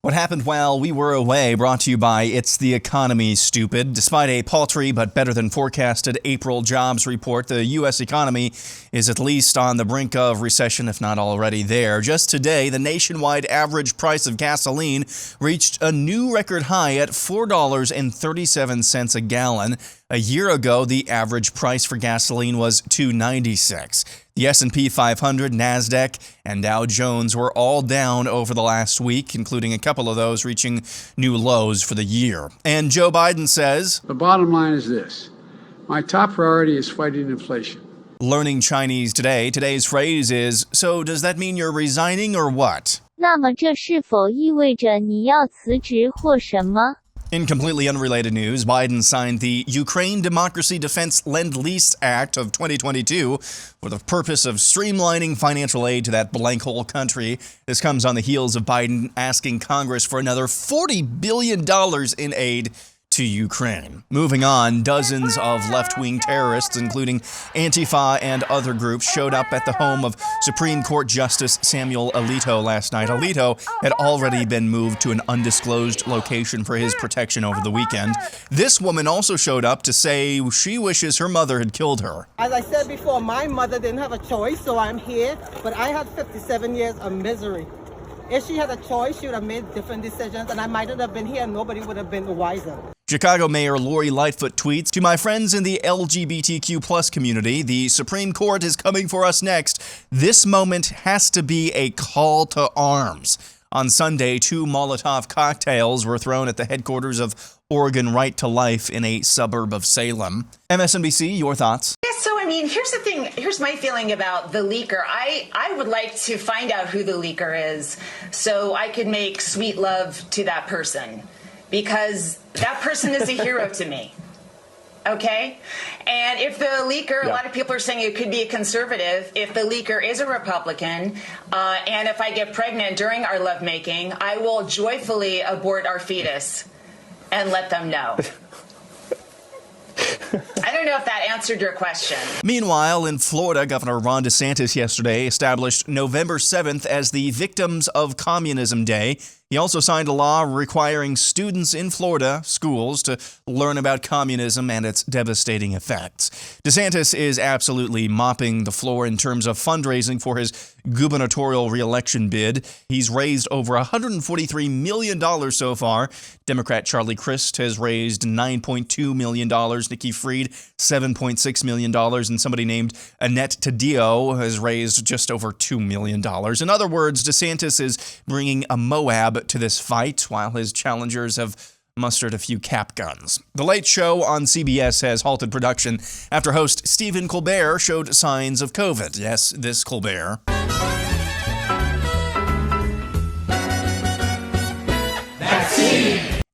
What happened while we were away, brought to you by It's the Economy, Stupid. Despite a paltry but better than forecasted April jobs report, the U.S. economy is at least on the brink of recession, if not already there. Just today, the nationwide average price of gasoline reached a new record high at $4.37 a gallon. A year ago, the average price for gasoline was $2.96. The S&P 500, NASDAQ, and Dow Jones were all down over the last week, including a couple of those reaching new lows for the year. And Joe Biden says, "The bottom line is this. My top priority is fighting inflation." Learning Chinese today. Today's phrase is, so does that mean you're resigning or what? 那么这是否意味着你要辞职或什么？ In completely unrelated news, Biden signed the Ukraine Democracy Defense Lend-Lease Act of 2022 for the purpose of streamlining financial aid to that blank hole country. This comes on the heels of Biden asking Congress for another $40 billion in aid to Ukraine. Moving on, dozens of left-wing terrorists, including Antifa and other groups, showed up at the home of Supreme Court Justice Samuel Alito last night. Alito had already been moved to an undisclosed location for his protection over the weekend. This woman also showed up to say she wishes her mother had killed her. As I said before, my mother didn't have a choice, so I'm here, but I had 57 years of misery. If she had a choice, she would have made different decisions, and I might not have been here, and nobody would have been the wiser. Chicago Mayor Lori Lightfoot tweets, "To my friends in the LGBTQ plus community, the Supreme Court is coming for us next. This moment has to be a call to arms." On Sunday, 2 Molotov cocktails were thrown at the headquarters of Oregon Right to Life in a suburb of Salem. MSNBC, your thoughts? Here's the thing. Here's my feeling about the leaker. I would like to find out who the leaker is so I could make sweet love to that person, because that person is a hero to me. Okay? And if the leaker, a lot of people are saying it could be a conservative. If the leaker is a Republican, and if I get pregnant during our lovemaking, I will joyfully abort our fetus and let them know. I don't know if that answered your question. Meanwhile, in Florida, Governor Ron DeSantis yesterday established November 7th as the Victims of Communism Day. He also signed a law requiring students in Florida schools to learn about communism and its devastating effects. DeSantis is absolutely mopping the floor in terms of fundraising for his gubernatorial reelection bid. He's raised over $143 million so far. Democrat Charlie Crist has raised $9.2 million. Nikki Fried, $7.6 million. And somebody named Annette Taddeo has raised just over $2 million. In other words, DeSantis is bringing a Moab to this fight, while his challengers have mustered a few cap guns. The Late Show on CBS has halted production after host Stephen Colbert showed signs of COVID. Yes, this Colbert.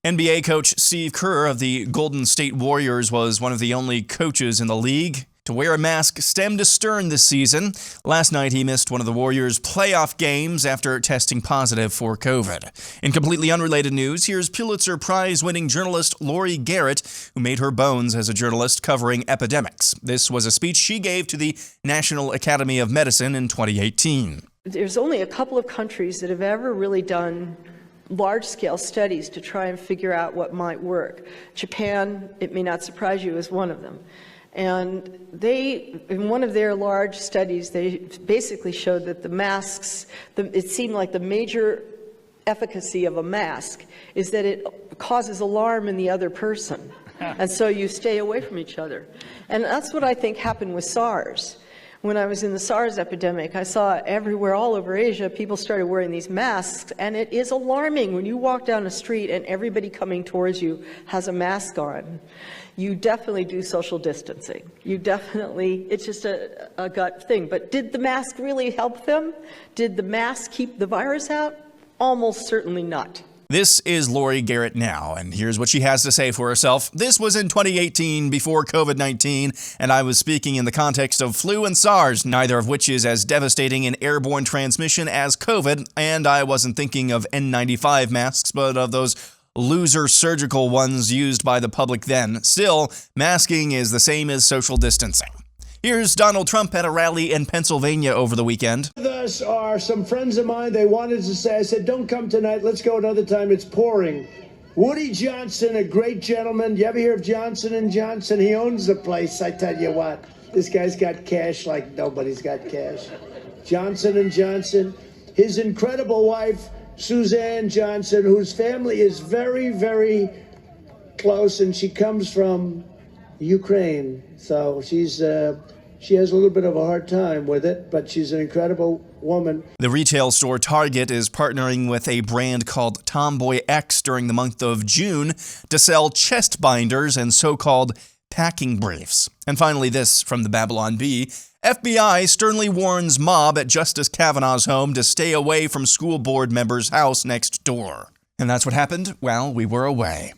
NBA coach Steve Kerr of the Golden State Warriors was one of the only coaches in the league to wear a mask stem to stern this season. Last night, he missed one of the Warriors' playoff games after testing positive for COVID. In completely unrelated news, here's Pulitzer Prize-winning journalist Lori Garrett, who made her bones as a journalist covering epidemics. This was a speech she gave to the National Academy of Medicine in 2018. There's only a couple of countries that have ever really done large-scale studies to try and figure out what might work. Japan, it may not surprise you, is one of them. And they, in one of their large studies, they basically showed that the masks, it seemed like the major efficacy of a mask is that it causes alarm in the other person. And so you stay away from each other. And that's what I think happened with SARS. When I was in the SARS epidemic, I saw everywhere, all over Asia, people started wearing these masks, and it is alarming when you walk down a street and everybody coming towards you has a mask on. You definitely do social distancing. You definitely, it's just a gut thing. But did the mask really help them? Did the mask keep the virus out? Almost certainly not. This is Lori Garrett now, and here's what she has to say for herself. This was in 2018, before COVID-19, and I was speaking in the context of flu and SARS, neither of which is as devastating in airborne transmission as COVID, and I wasn't thinking of N95 masks, but of those loser surgical ones used by the public then. Still, masking is the same as social distancing. Here's Donald Trump at a rally in Pennsylvania over the weekend. With us are some friends of mine. They wanted to say, I said, don't come tonight. Let's go another time. It's pouring. Woody Johnson, a great gentleman. You ever hear of Johnson & Johnson? He owns the place. I tell you what, this guy's got cash like nobody's got cash. Johnson & Johnson. His incredible wife, Suzanne Johnson, whose family is very, very close, and she comes from Ukraine. So she has a little bit of a hard time with it, but she's an incredible woman. The retail store Target is partnering with a brand called Tomboy X during the month of June to sell chest binders and so-called packing briefs. And finally, this from the Babylon Bee. FBI sternly warns mob at Justice Kavanaugh's home to stay away from school board member's house next door. And that's what happened while we were away.